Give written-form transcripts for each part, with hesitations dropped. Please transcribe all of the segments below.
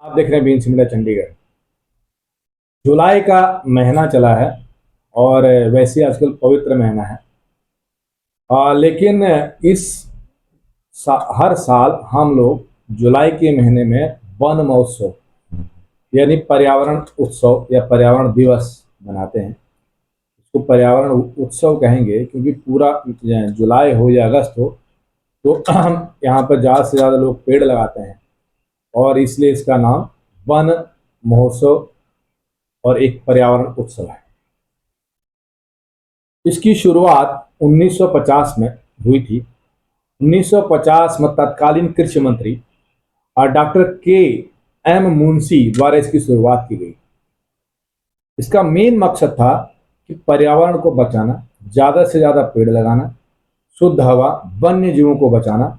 आप देख रहे हैं बीन्स मीडिया चंडीगढ़। जुलाई का महीना चला है और वैसे आजकल पवित्र महीना है। लेकिन हर साल हम लोग जुलाई के महीने में वन महोत्सव यानी पर्यावरण उत्सव या पर्यावरण दिवस मनाते हैं। इसको पर्यावरण उत्सव कहेंगे क्योंकि पूरा जुलाई हो या अगस्त हो तो यहाँ पर ज़्यादा से ज़्यादा लोग पेड़ लगाते हैं और इसलिए इसका नाम वन महोत्सव और एक पर्यावरण उत्सव है। इसकी शुरुआत 1950 में हुई थी। 1950 में तत्कालीन कृषि मंत्री और डॉक्टर के एम मुंशी द्वारा इसकी शुरुआत की गई। इसका मेन मकसद था कि पर्यावरण को बचाना, ज़्यादा से ज़्यादा पेड़ लगाना, शुद्ध हवा, वन्य जीवों को बचाना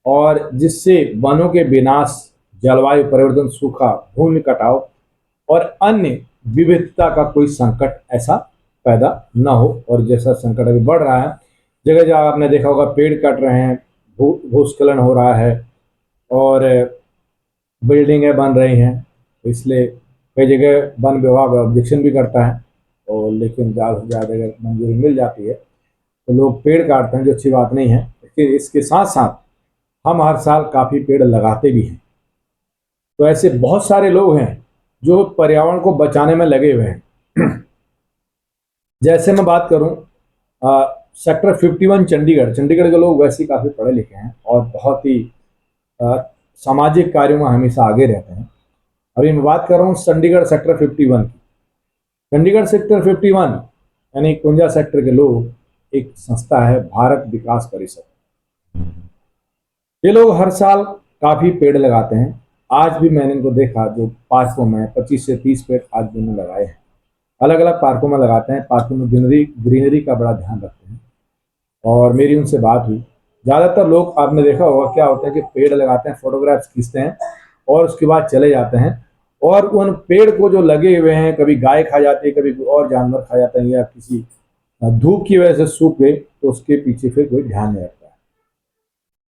और जिससे वनों के विनाश, जलवायु परिवर्तन, सूखा, भूमि कटाव और अन्य विविधता का कोई संकट ऐसा पैदा न हो। और जैसा संकट अभी बढ़ रहा है, जगह जगह आपने देखा होगा पेड़ कट रहे हैं, भूस्खलन हो रहा है और बिल्डिंगें बन रही हैं, इसलिए कई जगह वन विभाग ऑब्जेक्शन भी करता है और लेकिन ज़्यादा से ज़्यादा अगर मंजूरी मिल जाती है तो लोग पेड़ काटते हैं, जो अच्छी बात नहीं है। लेकिन इसके साथ साथ हम हर साल काफ़ी पेड़ लगाते भी हैं। तो ऐसे बहुत सारे लोग हैं जो पर्यावरण को बचाने में लगे हुए हैं। जैसे मैं बात करूं, सेक्टर 51 चंडीगढ़ के लोग वैसे ही काफ़ी पढ़े लिखे हैं और बहुत ही सामाजिक कार्यों में हमेशा आगे रहते हैं। अभी मैं बात कर रहा हूँ चंडीगढ़ सेक्टर 51 की। चंडीगढ़ सेक्टर 51 यानी 51 सेक्टर के लोग, एक संस्था है भारत विकास परिषद। ये लोग हर साल काफ़ी पेड़ लगाते हैं। आज भी मैंने इनको देखा, जो पार्कों में 25 से 30 पेड़ आज भी उन्होंने लगाए हैं। अलग अलग पार्कों में लगाते हैं। पार्कों में ग्रीनरी का बड़ा ध्यान रखते हैं और मेरी उनसे बात हुई। ज़्यादातर लोग, आपने देखा होगा क्या होता है कि पेड़ लगाते हैं, फोटोग्राफ्स खींचते हैं और उसके बाद चले जाते हैं और उन पेड़ को जो लगे हुए हैं, कभी गाय खा जाती है, कभी और जानवर खा जाते हैं या किसी धूप की वजह से सूख गए, तो उसके पीछे फिर कोई ध्यान नहीं रखता है।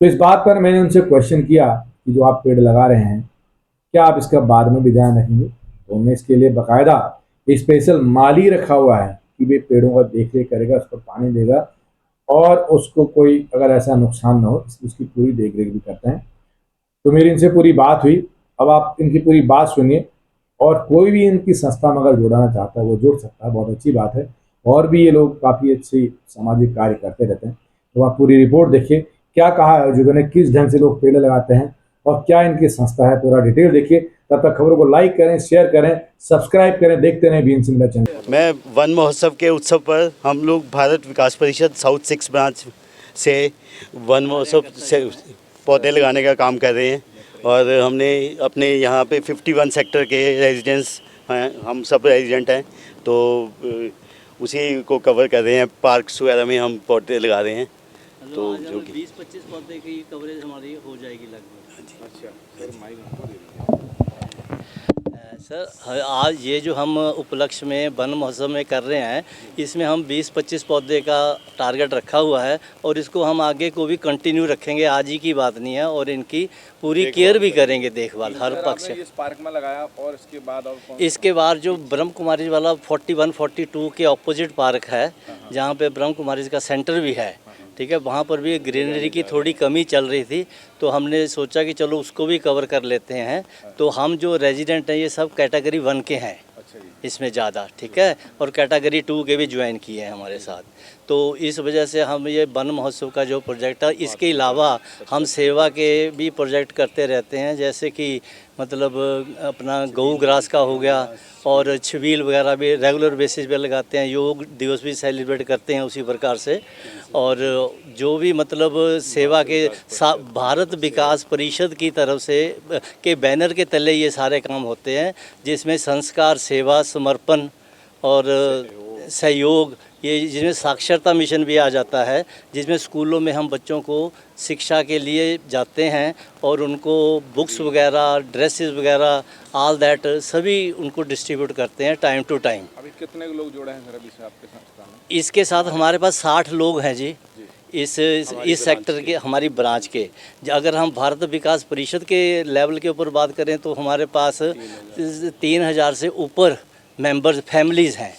तो इस बात पर मैंने उनसे क्वेश्चन किया कि जो आप पेड़ लगा रहे हैं, क्या आप इसका बाद में भी ध्यान रखेंगे? तो उन्होंने इसके लिए बाकायदा स्पेशल माली रखा हुआ है कि वे पेड़ों का देख रेख करेगा, उसको पानी देगा और उसको कोई अगर ऐसा नुकसान ना हो उसकी पूरी देख रेख भी करते हैं। तो मेरी इनसे पूरी बात हुई। अब आप इनकी पूरी बात सुनिए और कोई भी इनकी संस्था में अगर जुड़ना चाहता है वो जुड़ सकता है, बहुत अच्छी बात है। और भी ये लोग काफ़ी अच्छी सामाजिक कार्य करते रहते हैं। तो आप पूरी रिपोर्ट देखिए, क्या कहा आयोजकों ने, किस ढंग से लोग पेड़ लगाते हैं और क्या इनकी संस्था है, पूरा डिटेल देखिए। तब तक खबरों को लाइक करें, शेयर करें, सब्सक्राइब करें, देखते रहें बीएनसी मीडिया चैनल। मैं वन महोत्सव के उत्सव पर हम लोग भारत विकास परिषद साउथ 6 ब्रांच से वन महोत्सव से पौधे लगाने का काम कर रहे हैं और हमने अपने यहाँ पे 51 सेक्टर के रेजिडेंट्स हैं, हम सब रेजिडेंट हैं, तो उसी को कवर कर रहे हैं। पार्क्स वगैरह में हम पौधे लगा रहे हैं। तो जो कि 20-25 पौधे की कवरेज हमारी हो जाएगी लगभग। अच्छा सर, सर आज ये जो हम उपलक्ष्य में वन महोत्सव में कर रहे हैं, इसमें हम 20-25 पौधे का टारगेट रखा हुआ है और इसको हम आगे को भी कंटिन्यू रखेंगे। आज ही की बात नहीं है और इनकी पूरी केयर भी करेंगे, देखभाल हर पक्ष। इस पार्क में लगाया और इसके बाद और इसके बाद जो ब्रह्म कुमारी वाला 41-42 के ऑपोजिट पार्क है, जहाँ पे ब्रह्म कुमारी का सेंटर भी है, ठीक है, वहाँ पर भी ग्रीनरी की थोड़ी कमी चल रही थी, तो हमने सोचा कि चलो उसको भी कवर कर लेते हैं। तो हम जो रेजिडेंट हैं ये सब कैटेगरी 1 के हैं इसमें ज़्यादा, ठीक है, और कैटेगरी 2 के भी ज्वाइन किए हैं हमारे साथ। तो इस वजह से हम ये वन महोत्सव का जो प्रोजेक्ट है, इसके अलावा हम सेवा के भी प्रोजेक्ट करते रहते हैं, जैसे कि मतलब अपना गऊ ग्रास का हो गया और छबील वगैरह भी रेगुलर बेसिस पे लगाते हैं। योग दिवस भी सेलिब्रेट करते हैं उसी प्रकार से। और जो भी मतलब सेवा के भारत विकास परिषद की तरफ से के बैनर के तले ये सारे काम होते हैं, जिसमें संस्कार, सेवा, समर्पण और सहयोग, ये जिसमें साक्षरता मिशन भी आ जाता है, जिसमें स्कूलों में हम बच्चों को शिक्षा के लिए जाते हैं और उनको बुक्स वगैरह, ड्रेसेस वगैरह, ऑल दैट सभी उनको डिस्ट्रीब्यूट करते हैं टाइम टू टाइम। अभी कितने लोग जुड़े हैं सर अभी से आपके संस्था में? इसके साथ हमारे पास 60 लोग हैं जी। इस सेक्टर के, हमारी ब्रांच के। अगर हम भारत विकास परिषद के लेवल के ऊपर बात करें तो हमारे पास 3000 से ऊपर मेंबर्स फैमिलीज़ हैं,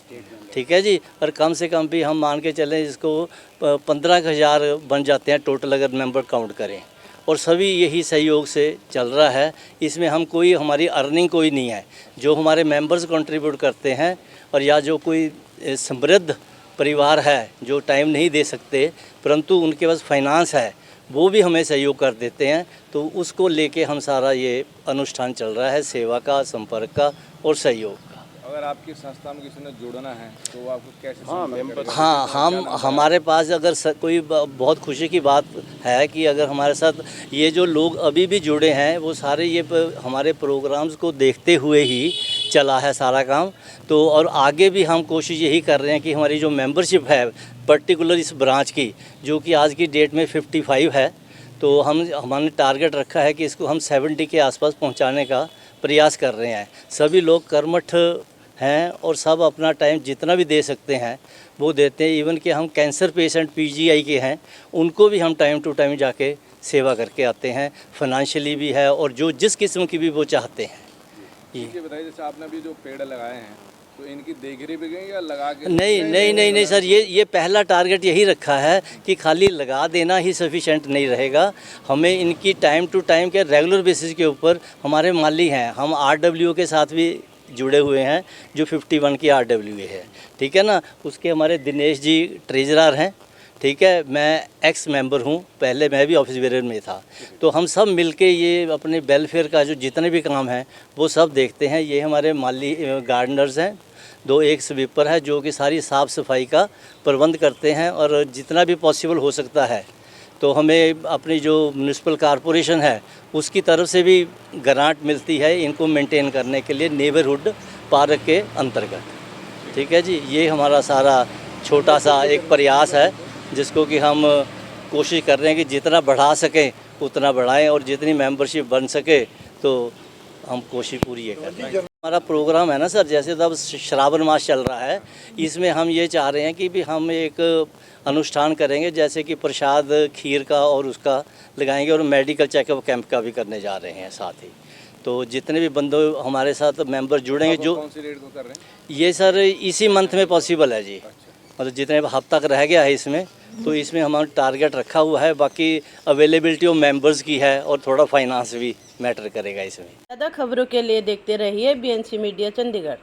ठीक है जी। और कम से कम भी हम मान के चलें इसको 15,000 बन जाते हैं टोटल अगर मेंबर काउंट करें, और सभी यही सहयोग से चल रहा है। इसमें हम कोई, हमारी अर्निंग कोई नहीं है, जो हमारे मेंबर्स कंट्रीब्यूट करते हैं, और या जो कोई समृद्ध परिवार है जो टाइम नहीं दे सकते परंतु उनके पास फाइनेंस है, वो भी हमें सहयोग कर देते हैं। तो उसको लेके हम सारा ये अनुष्ठान चल रहा है, सेवा का, संपर्क का और सहयोग का। अगर आपकी संस्था में किसी ने जुड़ना है तो वो आपको कैसे संपर्क करेगा? हाँ, हमारे पास अगर कोई बहुत खुशी की बात है कि अगर हमारे साथ ये जो लोग अभी भी जुड़े हैं वो सारे ये हमारे प्रोग्राम्स को देखते हुए ही चला है सारा काम। तो और आगे भी हम कोशिश यही कर रहे हैं कि हमारी जो मेंबरशिप है पर्टिकुलर इस ब्रांच की, जो कि आज की डेट में 55 है, तो हमने टारगेट रखा है कि इसको हम 70 के आसपास पहुंचाने का प्रयास कर रहे हैं। सभी लोग कर्मठ हैं और सब अपना टाइम जितना भी दे सकते हैं वो देते हैं। इवन कि हम कैंसर पेशेंट पीजीआई के हैं, उनको भी हम टाइम टू टाइम जाके सेवा करके आते हैं, फाइनेंशियली भी है और जो जिस किस्म की भी वो चाहते हैं। ये बताइए, जैसे आपने अभी जो पेड़ लगाए हैं तो इनकी देखरेख भी गई या लगा के? नहीं सर, ये पहला टारगेट यही रखा है कि खाली लगा देना ही सफिशेंट नहीं रहेगा। हमें इनकी टाइम टू टाइम के रेगुलर बेसिस के ऊपर, हमारे माली हैं, हम RWA के साथ भी जुड़े हुए हैं जो 51 की RWA है, ठीक है ना। उसके हमारे दिनेश जी ट्रेजरर हैं, ठीक है। मैं एक्स मेंबर हूँ, पहले मैं भी ऑफिस बेरर में था। तो हम सब मिलके ये अपने वेलफेयर का जो जितने भी काम हैं वो सब देखते हैं। ये हमारे माली गार्डनर्स हैं, एक स्वीपर है जो कि सारी साफ़ सफाई का प्रबंध करते हैं, और जितना भी पॉसिबल हो सकता है तो हमें अपनी जो म्यूनिसिपल कॉरपोरेशन है उसकी तरफ से भी ग्रांट मिलती है इनको मेंटेन करने के लिए नेबरहुड पार्क के अंतर्गत, ठीक है जी। ये हमारा सारा छोटा सा एक प्रयास है जिसको कि हम कोशिश कर रहे हैं कि जितना बढ़ा सकें उतना बढ़ाएं, और जितनी मेंबरशिप बन सके तो हम कोशिश पूरी ये कर रहे हैं। हमारा प्रोग्राम है ना सर, जैसे तब श्रावण मास चल रहा है, इसमें हम ये चाह रहे हैं कि भी हम एक अनुष्ठान करेंगे, जैसे कि प्रसाद खीर का और उसका लगाएंगे, और मेडिकल चेकअप कैंप का भी करने जा रहे हैं साथ ही। तो जितने भी बंदे हमारे साथ मेंबर जुड़ेंगे, जो कौन सी डेट को कर रहे हैं? ये सर इसी मंथ में पॉसिबल है जी, मतलब जितने हफ्ता तक रह गया है इसमें, तो इसमें हमारा टारगेट रखा हुआ है। बाकी अवेलेबिलिटी ऑफ मेंबर्स की है और थोड़ा फाइनेंस भी मैटर करेगा इसमें। ज़्यादा खबरों के लिए देखते रहिए BNC मीडिया चंडीगढ़।